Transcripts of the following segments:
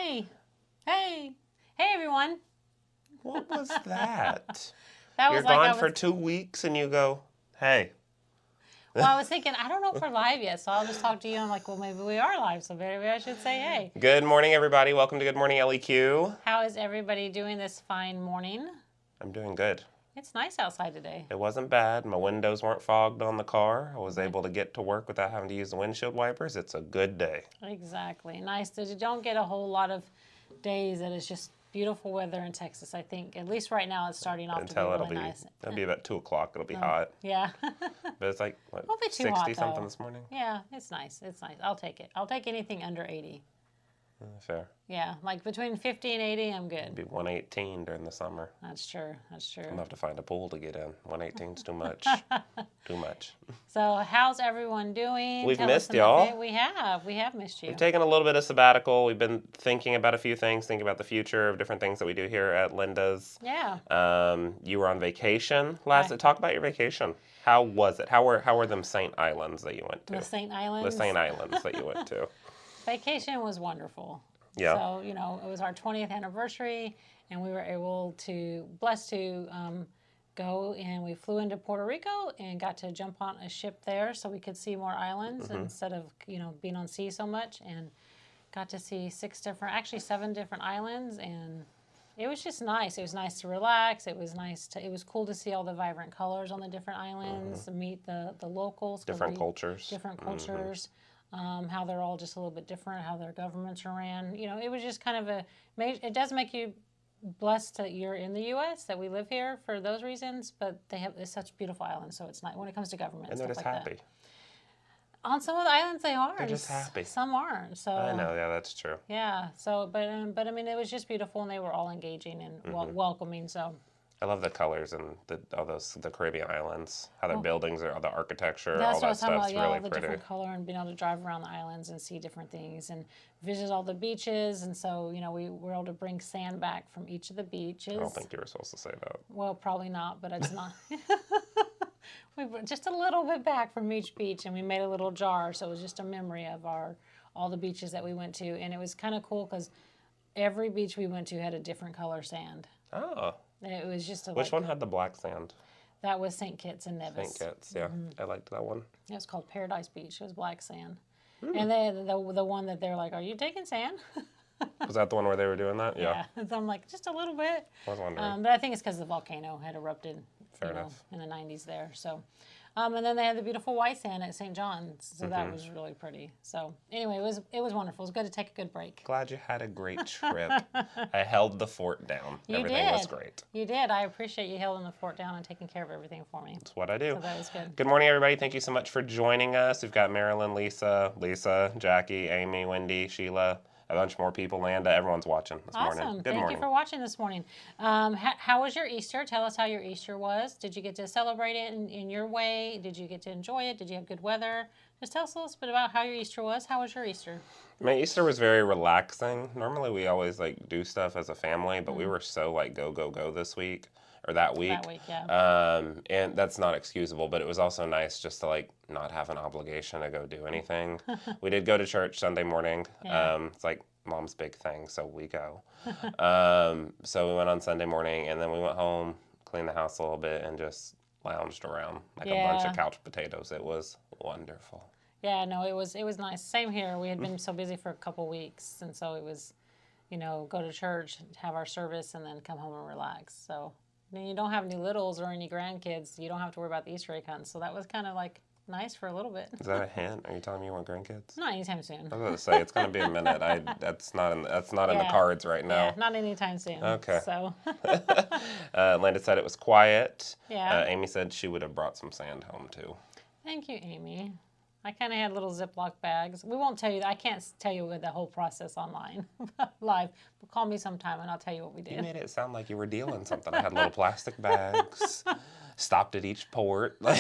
Hey, hey, hey, everyone. What was that? That You're was like gone for 2 weeks and you go, hey. Well, I was thinking, I don't know if we're live yet, so I'll just talk to you. I'm like, well, maybe we are live, so maybe I should say hey. Good morning, everybody. Welcome to Good Morning LEQ. How is everybody doing this fine morning? I'm doing good. It's nice outside today. It wasn't bad. My windows weren't fogged on the car. I was able to get to work without having to use the windshield wipers. It's a good day. Exactly. Nice. You don't get a whole lot of days that it's just beautiful weather in Texas, I think. At least right now it's starting off to be really nice. It'll be about 2 o'clock. It'll be hot. Yeah. But it's like, what, Won't be too 60 hot, something though. this morning? Yeah, it's nice. It's nice. I'll take it. I'll take anything under 80. Fair. Yeah, like between 50 and 80, I'm good. It'll be 118 during the summer. That's true. That's true. I'm going to have to find a pool to get in. 118's too much. Too much. So how's everyone doing? We've missed y'all. We have. We have missed you. We've taken a little bit of sabbatical. We've been thinking about a few things, thinking about the future of different things that we do here at Linda's. Yeah. You were on vacation last. Right. Talk about your vacation. How was it? How were them Saint Islands that you went to? The St. Islands? The Saint Islands that you went to. Vacation was wonderful. Yeah. So, it was our 20th anniversary, and we were blessed to go, and we flew into Puerto Rico and got to jump on a ship there so we could see more islands instead of, being on sea so much, and got to see 7 different islands, and it was just nice. It was nice to relax. It was cool to see all the vibrant colors on the different islands, meet the locals. Different cultures. Different cultures. How they're all just a little bit different, how their governments are ran. It was just kind of it does make you blessed that you're in the U.S., that we live here for those reasons, but it's such beautiful islands, so it's nice when it comes to government And they're just happy. That. On some of the islands they are. They're just happy. Some aren't. So I know, yeah, that's true. Yeah, so, but I mean, it was just beautiful, and they were all engaging and welcoming, so. I love the colors and the Caribbean islands, how their buildings are, the architecture, That's all what I that was talking stuff's about, really all the pretty. different color and being able to drive around the islands and see different things and visit all the beaches. And so, we were able to bring sand back from each of the beaches. I don't think you were supposed to say that. Well, probably not, but it's not. We brought just a little bit back from each beach, and we made a little jar, so it was just a memory of all the beaches that we went to. And it was kind of cool because every beach we went to had a different color sand. Oh. It was just Which one had the black sand? That was St. Kitts and Nevis. St. Kitts, yeah. I liked that one. It was called Paradise Beach. It was black sand. And the one that they're like, are you taking sand? Was that the one where they were doing that? Yeah. So I'm like, just a little bit. I was wondering. But I think it's because the volcano had erupted Fair enough. in the 90s there. So, and then they had the beautiful white sand at St. John's. So that was really pretty. So anyway, it was wonderful. It was good to take a good break. Glad you had a great trip. I held the fort down. Everything was great. You did. I appreciate you holding the fort down and taking care of everything for me. That's what I do. So that was good. Good morning, everybody. Thank you so much for joining us. We've got Marilyn, Lisa, Jackie, Amy, Wendy, Sheila, a bunch more people, Landa. Everyone's watching this morning. Awesome. Good morning. Thank you for watching this morning. How was your Easter? Tell us how your Easter was. Did you get to celebrate it in your way? Did you get to enjoy it? Did you have good weather? Just tell us a little bit about how your Easter was. How was your Easter? My Easter was very relaxing. Normally we always do stuff as a family, but we were so go, go, go this week. Or that week. That week, yeah. And that's not excusable, but it was also nice just to not have an obligation to go do anything. We did go to church Sunday morning. Yeah. It's like Mom's big thing, so we go. So we went on Sunday morning, and then we went home, cleaned the house a little bit, and just lounged around a bunch of couch potatoes. It was wonderful. Yeah, no, it was nice. Same here. We had been so busy for a couple weeks, and so it was, go to church, have our service, and then come home and relax. So. And you don't have any littles or any grandkids. You don't have to worry about the Easter egg hunt. So that was kind of nice for a little bit. Is that a hint? Are you telling me you want grandkids? Not anytime soon. I was going to say it's going to be a minute. That's not in the cards right now. Yeah, not anytime soon. Okay. So. Landa said it was quiet. Yeah. Amy said she would have brought some sand home too. Thank you, Amy. I kind of had little Ziploc bags. We won't tell you. I can't tell you the whole process online, live. But call me sometime and I'll tell you what we did. You made it sound like you were dealing something. I had little plastic bags. Stopped at each port. Well,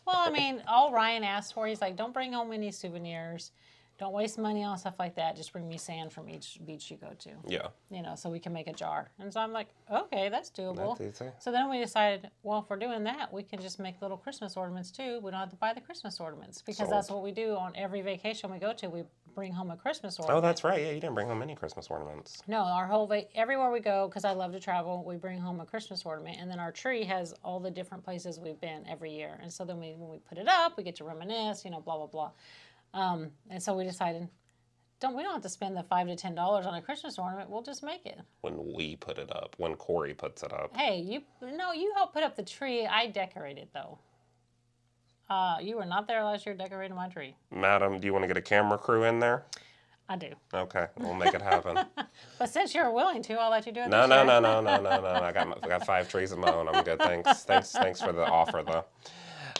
I mean, all Ryan asked for, he's like, don't bring home any souvenirs. don't waste money on stuff like that. Just bring me sand from each beach you go to. Yeah. You know, so we can make a jar. And so I'm like, okay, that's doable. That's easy. So then we decided, well, if we're doing that, we can just make little Christmas ornaments too. We don't have to buy the Christmas ornaments because that's what we do on every vacation we go to. We bring home a Christmas ornament. Oh, that's right. Yeah, you didn't bring home any Christmas ornaments. No, our whole everywhere we go, because I love to travel, we bring home a Christmas ornament, and then our tree has all the different places we've been every year. And so then when we put it up, we get to reminisce, you know, blah blah blah. And so we decided, we don't have to spend the $5 to $10 on a Christmas ornament. We'll just make it. When we put it up, when Corey puts it up. Hey, you helped put up the tree. I decorated though. You were not there last year decorating my tree. Madam, do you want to get a camera crew in there? I do. Okay, we'll make it happen. But since you're willing to, I'll let you do it. No. I got 5 trees of my own. I'm good. Thanks for the offer though.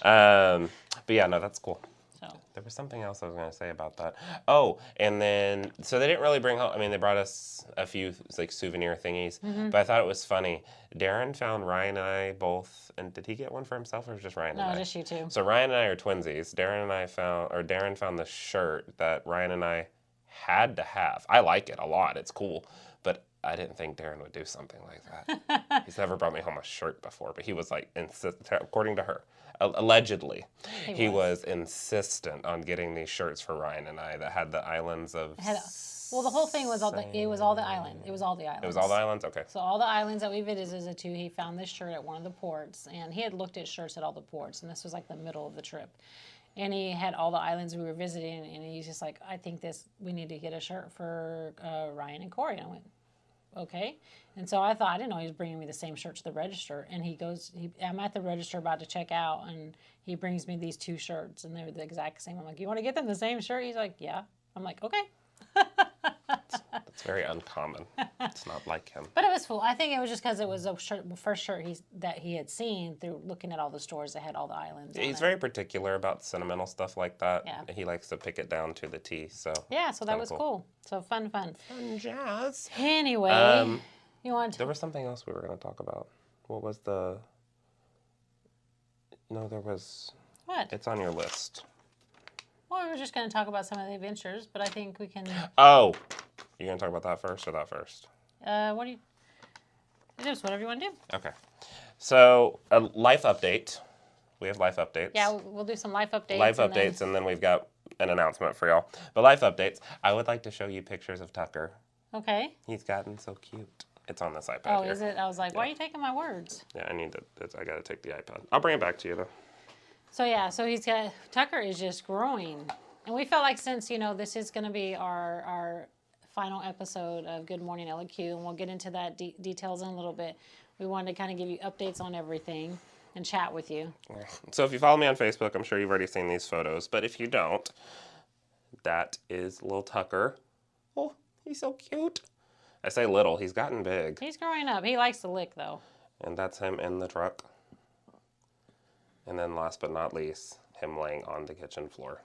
But yeah, no, that's cool. So there was something else I was going to say about that. Oh, and then so they didn't really bring home. I mean, they brought us a few like souvenir thingies, but I thought it was funny. Darren found Ryan and I both, and did he get one for himself or just Ryan and I? No, just you two. So Ryan and I are twinsies. Darren found the shirt that Ryan and I had to have. I like it a lot. It's cool. But I didn't think Darren would do something like that. He's never brought me home a shirt before, but he was like, according to her, allegedly, he was insistent on getting these shirts for Ryan and I that had the islands of... Well, the whole thing was it was all the island. It was all the islands. It was all the islands? Okay. So all the islands that we visited to, he found this shirt at one of the ports, and he had looked at shirts at all the ports, and this was like the middle of the trip. And he had all the islands we were visiting, and he's just like, I think we need to get a shirt for Ryan and Corey. And I went, okay. And so I didn't know he was bringing me the same shirt to the register. And I'm at the register about to check out, and he brings me these 2 shirts, and they're the exact same. I'm like, you want to get them the same shirt? He's like, yeah. I'm like, okay. That's very uncommon. It's not like him. But it was cool. I think it was just because it was the first shirt that he had seen through looking at all the stores that had all the islands. He's very particular about sentimental stuff like that. Yeah. He likes to pick it down to the T. So yeah, so that was cool. So fun. Fun jazz. Anyway, you want to... There was something else we were going to talk about. What was the... No, there was... What? It's on your list. Well, we were just going to talk about some of the adventures, but I think we can... Oh! You're going to talk about that first or that first? What do you... Just whatever you want to do. Okay. So, a life update. We have life updates. Yeah, we'll do some life updates. Life updates, and then we've got an announcement for y'all. But life updates. I would like to show you pictures of Tucker. Okay. He's gotten so cute. It's on this iPad Oh, here. is it? I was like, why are you taking my words? Yeah, I got to take the iPad. I'll bring it back to you, though. So, yeah, Tucker is just growing. And we felt like since, this is going to be our final episode of Good Morning LEQ, and we'll get into that details in a little bit, we wanted to kind of give you updates on everything and chat with you. So if you follow me on Facebook, I'm sure you've already seen these photos. But if you don't, that is little Tucker. Oh, he's so cute. I say little. He's gotten big. He's growing up. He likes to lick, though. And that's him in the truck. And then last but not least, him laying on the kitchen floor.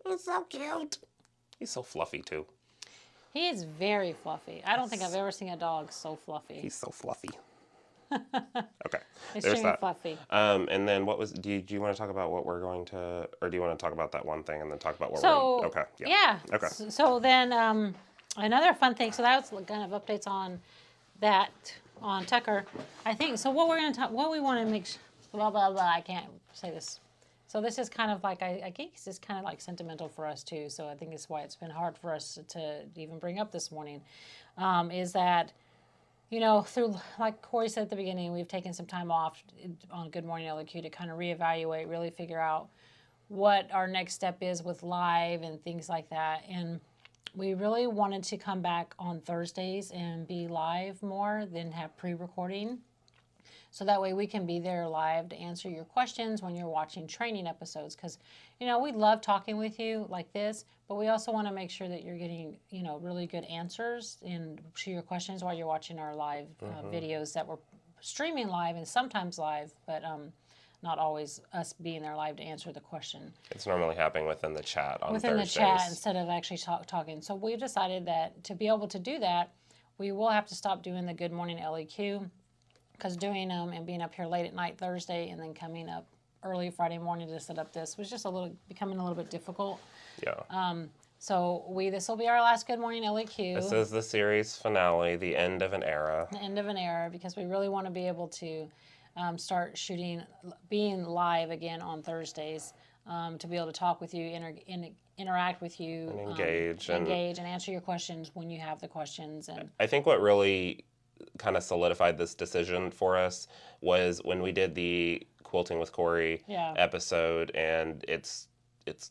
He's so cute. He's so fluffy, too. He is very fluffy. I don't think I've ever seen a dog so fluffy. He's so fluffy. Okay. Extremely fluffy. And then do you want to talk about what we're going to, or do you want to talk about that one thing and then talk about what we're going to, okay. Yeah. Okay. So then another fun thing, so that was kind of updates on Tucker. I think, so what we want to make, blah, blah, blah, I can't say this. So this is kind of like, I guess it's kind of like sentimental for us too. So I think it's why it's been hard for us to even bring up this morning, is that, through, like Corey said at the beginning, we've taken some time off on Good Morning LEQ to kind of reevaluate, really figure out what our next step is with live and things like that. And we really wanted to come back on Thursdays and be live more than have pre-recording. So that way we can be there live to answer your questions when you're watching training episodes. Because, we love talking with you like this, but we also want to make sure that you're getting, really good answers to your questions while you're watching our live videos that we're streaming live and sometimes live, but not always us being there live to answer the question. It's normally happening within the chat on Thursdays. Within the chat instead of actually talking. So we've decided that to be able to do that, we will have to stop doing the Good Morning LEQ. Because doing them and being up here late at night Thursday and then coming up early Friday morning to set up this was just becoming a little bit difficult. Yeah. So this will be our last Good Morning LEQ. This is the series finale, the end of an era. The end of an era, because we really want to be able to start being live again on Thursdays, to be able to talk with you, interact with you, and engage and answer your questions when you have the questions. And I think what really kind of solidified this decision for us was when we did the Quilting with Corey episode, and it's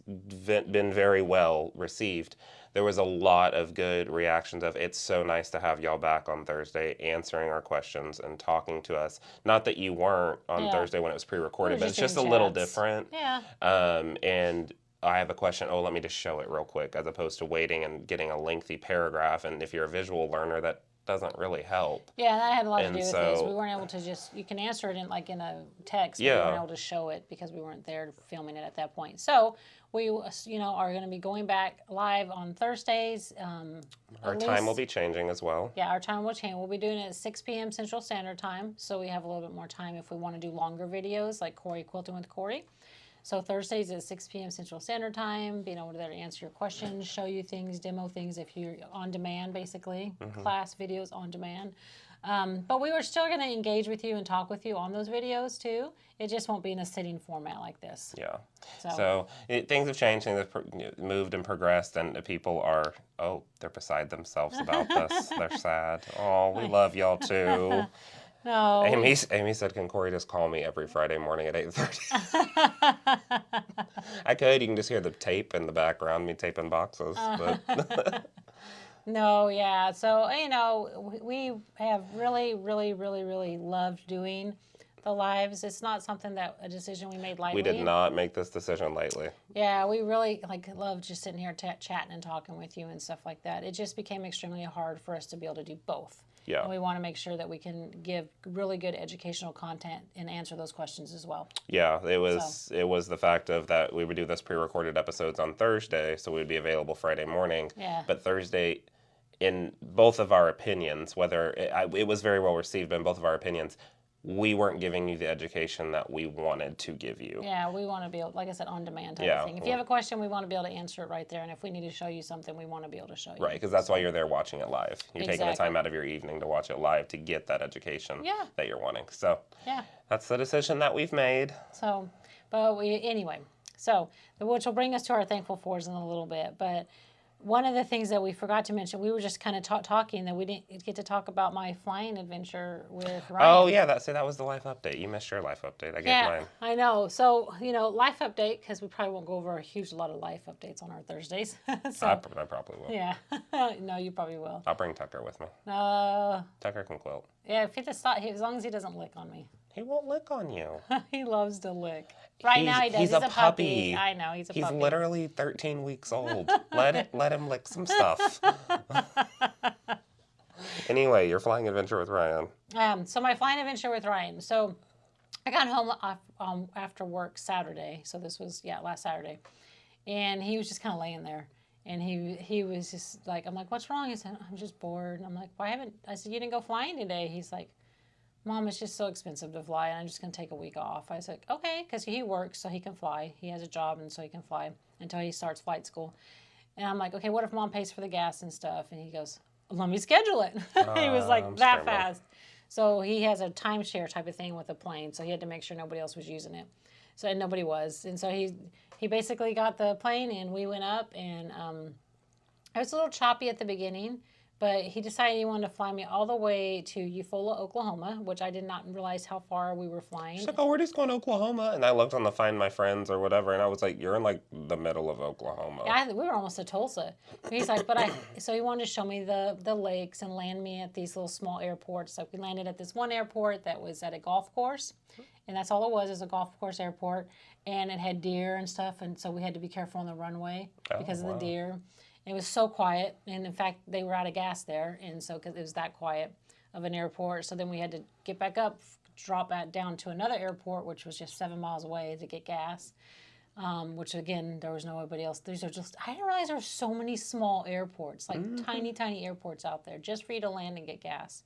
been very well received. There was a lot of good reactions of, it's so nice to have y'all back on Thursday answering our questions and talking to us. Not that you weren't on Thursday when it was pre-recorded, but it's just a little different. Yeah. And I have a question, let me just show it real quick, as opposed to waiting and getting a lengthy paragraph. And if you're a visual learner, that doesn't really help. Yeah, that had a lot to do with this. We weren't able to you can answer it in a text, but we weren't able to show it because we weren't there filming it at that point. So we, are going to be going back live on Thursdays. Our time will be changing as well. Yeah, our time will change. We'll be doing it at 6 p.m. Central Standard Time, so we have a little bit more time if we want to do longer videos like Quilting with Corey. So Thursdays at 6 p.m. Central Standard Time, being able to answer your questions, show you things, demo things if you're on demand, basically, class videos on demand. But we were still going to engage with you and talk with you on those videos too. It just won't be in a sitting format like this. Yeah. So things have changed, things have moved and progressed, and people are, they're beside themselves about this. They're sad. Oh, we love y'all too. No. Amy said, can Corey just call me every Friday morning at 8:30? I could. You can just hear the tape in the background, me taping boxes. But No, yeah. So, we have really, really, really, really loved doing the lives. It's not a decision we made lightly. We did not make this decision lightly. Yeah, we really love just sitting here chatting and talking with you and stuff like that. It just became extremely hard for us to be able to do both. Yeah. And we want to make sure that we can give really good educational content and answer those questions as well. Yeah, it was the fact of that we would do this pre-recorded episodes on Thursday, so we would be available Friday morning. Yeah. But Thursday, in both of our opinions, whether it was very well received, but in both of our opinions, we weren't giving you the education that we wanted to give you. Yeah, we want to be able, like I said, on demand type of thing. If you have a question, we want to be able to answer it right there. And if we need to show you something, we want to be able to show you. Right, because that's why you're there watching it live. You're taking the time out of your evening to watch it live to get that education that you're wanting. So that's the decision that we've made. So, anyway, which will bring us to our thankful fours in a little bit. But one of the things that we forgot to mention, we were just kind of talking that we didn't get to talk about my flying adventure with Ryan. Oh, yeah, that was the life update. You missed your life update. I gave mine. I know. So, life update, because we probably won't go over a huge lot of life updates on our Thursdays. So, I probably will. Yeah. No, you probably will. I'll bring Tucker with me. Tucker can quilt. Yeah, as long as he doesn't lick on me. He won't lick on you. He loves to lick. Right now he does. He's a puppy. I know, he's a puppy. He's literally 13 weeks old. Let him lick some stuff. Anyway, your flying adventure with Ryan. So my flying adventure with Ryan. So I got home after work Saturday. So this was, last Saturday. And he was just kind of laying there. And he was just like, I'm like, what's wrong? He said, I'm just bored. And I'm like, I said, you didn't go flying today? He's like, Mom, it's just so expensive to fly, and I'm just going to take a week off. I said, okay, because he works, so he can fly. He has a job, and so he can fly until he starts flight school. And I'm like, okay, what if Mom pays for the gas and stuff? And he goes, let me schedule it. He was like that fast. So he has a timeshare type of thing with a plane, so he had to make sure nobody else was using it. And nobody was. And so he basically got the plane, and we went up, and it was a little choppy at the beginning. But he decided he wanted to fly me all the way to Eufaula, Oklahoma, which I did not realize how far we were flying. She's like, we're just going to Oklahoma. And I looked on the Find My Friends or whatever, and I was like, you're in, the middle of Oklahoma. Yeah, we were almost to Tulsa. He's like, so he wanted to show me the lakes and land me at these little small airports. So we landed at this one airport that was at a golf course. And that's all it was a golf course airport. And it had deer and stuff, and so we had to be careful on the runway because of the deer. It was so quiet, and in fact, they were out of gas there, and so because it was that quiet of an airport, so then we had to get back up, drop back down to another airport, which was just 7 miles away to get gas, which again, there was nobody else. I didn't realize there were so many small airports, tiny, tiny airports out there, just for you to land and get gas.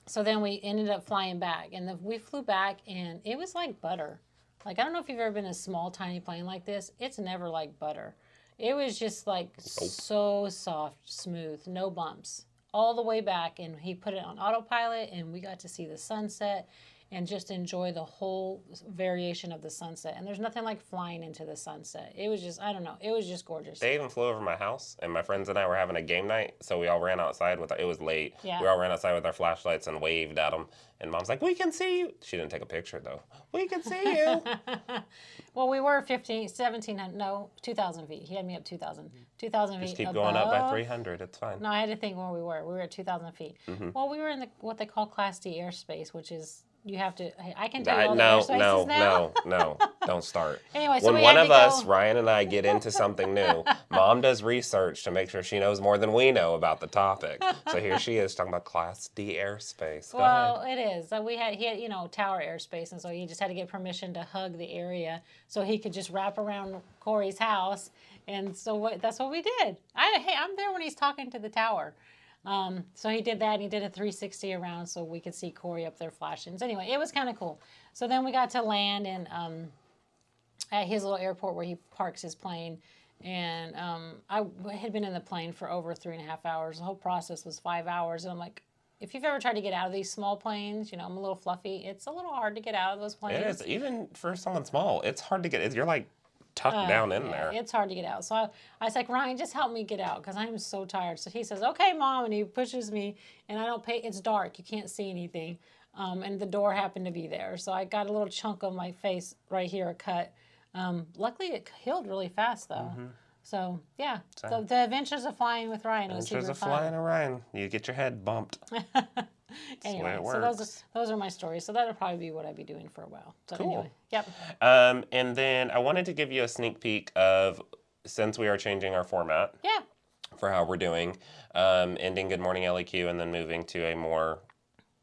So then we ended up flying back, and we flew back, and it was like butter. I don't know if you've ever been in a small, tiny plane like this. It's never like butter. It was just like so soft, smooth, no bumps, all the way back. And he put it on autopilot, and we got to see the sunset and just enjoy the whole variation of the sunset. And there's nothing like flying into the sunset. It was just, I don't know, it was just gorgeous. They even flew over my house, and my friends and I were having a game night, so we all ran outside with, it was late. Yeah. We all ran outside with our flashlights and waved at them. And Mom's like, we can see you. She didn't take a picture, though. We can see you. Well, we were 2,000 feet. He had me up 2,000 feet. Just keep going up by 300. It's fine. No, I had to think where we were. We were at 2,000 feet. Mm-hmm. Well, we were in what they call Class D airspace, which is, you have to, I can tell you all the airspaces now. No, don't start. Anyway, so when we one had of to us, go... Ryan and I, get into something new, Mom does research to make sure she knows more than we know about the topic. So here she is talking about Class D airspace. Go ahead. It is. So he had, tower airspace, and so he just had to get permission to hug the area so he could just wrap around Corey's house. And so that's what we did. I'm there when he's talking to the tower. So he did that, and he did a 360 around so we could see Corey up there flashing. So anyway, it was kind of cool. So then we got to land at his little airport where he parks his plane. And I had been in the plane for over 3.5 hours. The whole process was 5 hours. And I'm like, if you've ever tried to get out of these small planes, I'm a little fluffy. It's a little hard to get out of those planes. It is. Even for someone small, it's hard to get. You're like tucked down in there. It's hard to get out. So I was like, Ryan, just help me get out because I'm so tired. So he says, okay, Mom. And he pushes me, and I don't pay. It's dark. You can't see anything. And the door happened to be there. So I got a little chunk of my face right here, a cut. Luckily, it healed really fast, though. Mm-hmm. So, yeah. So the adventures of flying with Ryan was super fun. Adventures of flying with Ryan. You get your head bumped. Anyway, so those are my stories. So that'll probably be what I'd be doing for a while. So cool. Anyway, yep. And then I wanted to give you a sneak peek of, since we are changing our format. Yeah. For how we're doing, ending Good Morning LEQ and then moving to a more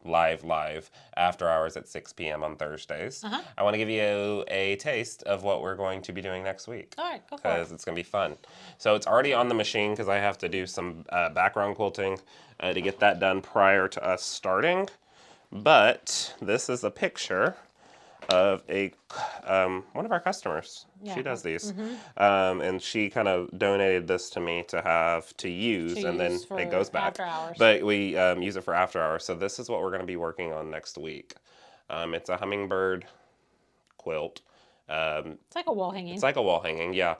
live after hours at 6 p.m. on Thursdays. Uh-huh. I want to give you a taste of what we're going to be doing next week. All right, go for it. Because it's going to be fun. So it's already on the machine because I have to do some background quilting to get that done prior to us starting. But this is a picture of one of our customers. Yeah. She does these. Mm-hmm. And she kind of donated this to me to use, and then it goes back. After hours. But we use it for after hours. So this is what we're going to be working on next week. It's a hummingbird quilt. It's like a wall hanging. It's like a wall hanging, yeah.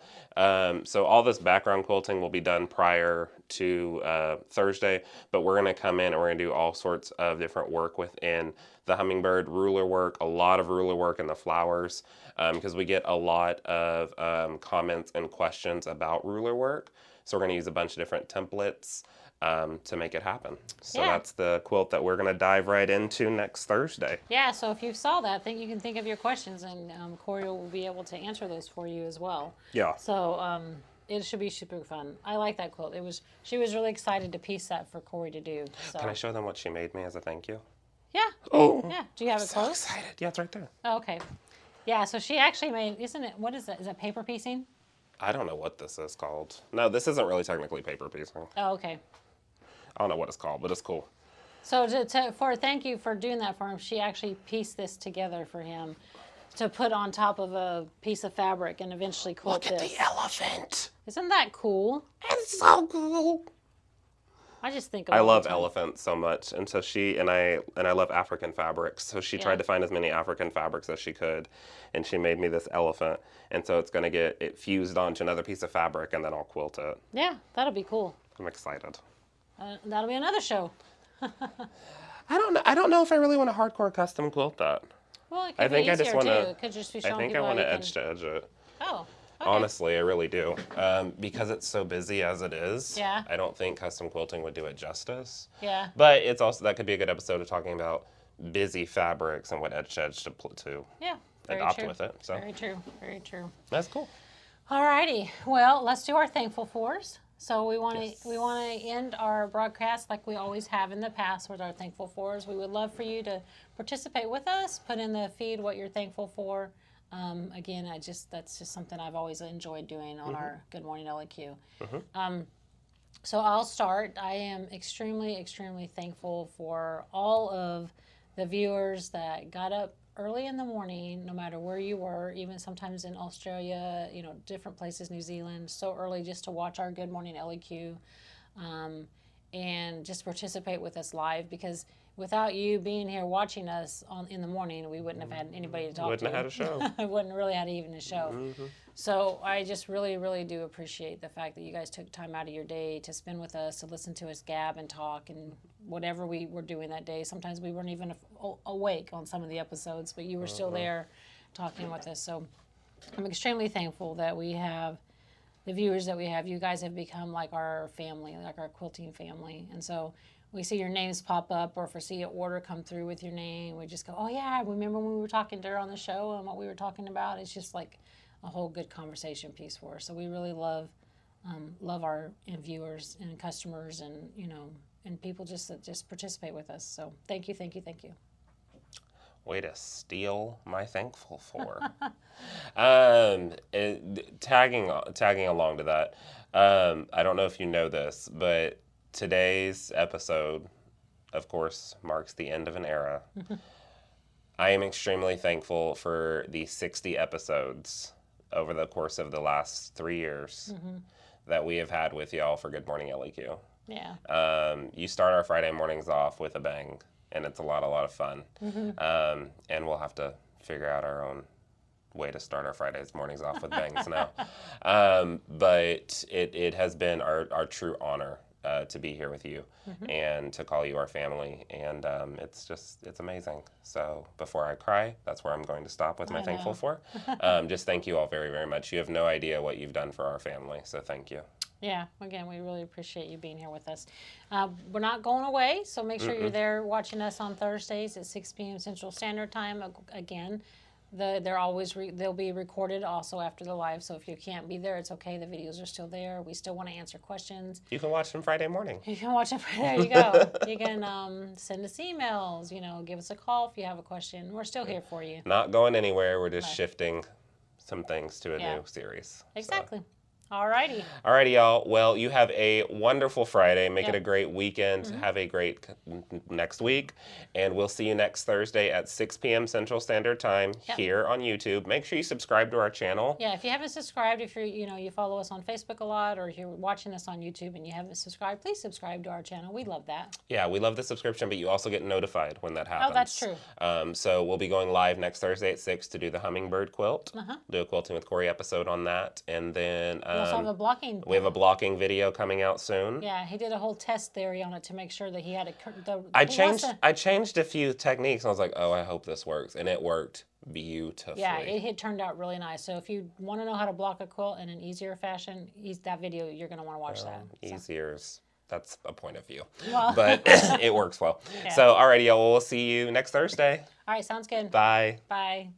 So all this background quilting will be done prior to Thursday, but we're going to come in and we're going to do all sorts of different work within the hummingbird, ruler work, a lot of ruler work in the flowers, because we get a lot of comments and questions about ruler work. So we're going to use a bunch of different templates to make it happen. So that's the quilt that we're going to dive right into next Thursday. Yeah, so if you saw that, you can think of your questions, and Corey will be able to answer those for you as well. Yeah. So it should be super fun. I like that quilt. She was really excited to piece that for Corey to do. So. Can I show them what she made me as a thank you? Yeah. Oh. Yeah. Do you have it close? So excited. Yeah, it's right there. Oh, okay. Yeah, so she actually made, what is that? Is that paper piecing? I don't know what this is called. No, this isn't really technically paper piecing. Oh, okay. I don't know what it's called, but it's cool. So thank you for doing that for him. She actually pieced this together for him to put on top of a piece of fabric and eventually quilt this. Look at the elephant. Isn't that cool? It's so cool. I just think I love elephants so much, and so I love African fabrics. So she tried to find as many African fabrics as she could, and she made me this elephant. And so it's gonna get it fused onto another piece of fabric, and then I'll quilt it. Yeah, that'll be cool. I'm excited. That'll be another show. I don't know if I really want to hardcore custom quilt that. Well, it could be easier too. It could just be showing I think I want to edge to edge it. Oh. Okay. Honestly, I really do. Because it's so busy as it is, yeah. I don't think custom quilting would do it justice. Yeah. But it's also, that could be a good episode of talking about busy fabrics and what edge to edge to adopt with it. So. Very true. Very true. That's cool. Alrighty. Well, let's do our thankful fours. So we want to end our broadcast like we always have in the past with our thankful fours. We would love for you to participate with us. Put in the feed what you're thankful for. Again, that's just something I've always enjoyed doing on our Good Morning LEQ. So I'll start. I am extremely, extremely thankful for all of the viewers that got up early in the morning, no matter where you were, even sometimes in Australia, different places, New Zealand, so early just to watch our Good Morning LEQ, and just participate with us live, because without you being here watching us in the morning, we wouldn't have had anybody to talk to. Wouldn't have had a show. We wouldn't really had even a show. So I just really, really do appreciate the fact that you guys took time out of your day to spend with us, to listen to us gab and talk and whatever we were doing that day. Sometimes we weren't even awake on some of the episodes, but you were still there talking with us. So I'm extremely thankful that we have the viewers that we have. You guys have become like our family, like our quilting family. And so we see your names pop up, or if we see an order come through with your name, we just go, oh yeah, remember when we were talking to her on the show and what we were talking about? It's just like a whole good conversation piece for us. So we really love our viewers and customers, and and people that just participate with us. So thank you. Way to steal my thankful for. Tagging along to that, I don't know if you know this, but today's episode, of course, marks the end of an era. I am extremely thankful for the 60 episodes over the course of the last 3 years that we have had with y'all for Good Morning LEQ. Yeah. You start our Friday mornings off with a bang, and it's a lot of fun. And we'll have to figure out our own way to start our Fridays mornings off with bangs now. But it has been our true honor to be here with you and to call you our family. And it's amazing. So before I cry, that's where I'm going to stop with my thankful for. Just thank you all very, very much. You have no idea what you've done for our family. So thank you. Yeah, again, we really appreciate you being here with us. We're not going away, so make sure you're there watching us on Thursdays at 6 p.m. Central Standard Time. Again, they'll be recorded also after the live, so if you can't be there, it's okay. The videos are still there. We still want to answer questions. You can watch them Friday morning. You can watch them. There you go. You can send us emails, give us a call if you have a question. We're still here for you. Not going anywhere. We're just shifting some things to a new series. Exactly. So. Alrighty, y'all. Well, you have a wonderful Friday. Make it a great weekend. Have a great next week. And we'll see you next Thursday at 6 p.m. Central Standard Time here on YouTube. Make sure you subscribe to our channel. Yeah, if you haven't subscribed, if you follow us on Facebook a lot, or if you're watching us on YouTube and you haven't subscribed, please subscribe to our channel. We love that. Yeah, we love the subscription, but you also get notified when that happens. Oh, that's true. So we'll be going live next Thursday at 6 to do the hummingbird quilt. Do a Quilting with Corey episode on that. And then... we also have a blocking. We have a blocking video coming out soon. Yeah, he did a whole test theory on it to make sure that he had I changed a few techniques. And I was like, oh, I hope this works, and it worked beautifully. Yeah, it turned out really nice. So if you want to know how to block a quilt in an easier fashion, that video, you're going to want to watch that. Easier's. That's a point of view, but it works well. Yeah. So, alrighty, y'all. We'll see you next Thursday. All right, sounds good. Bye. Bye.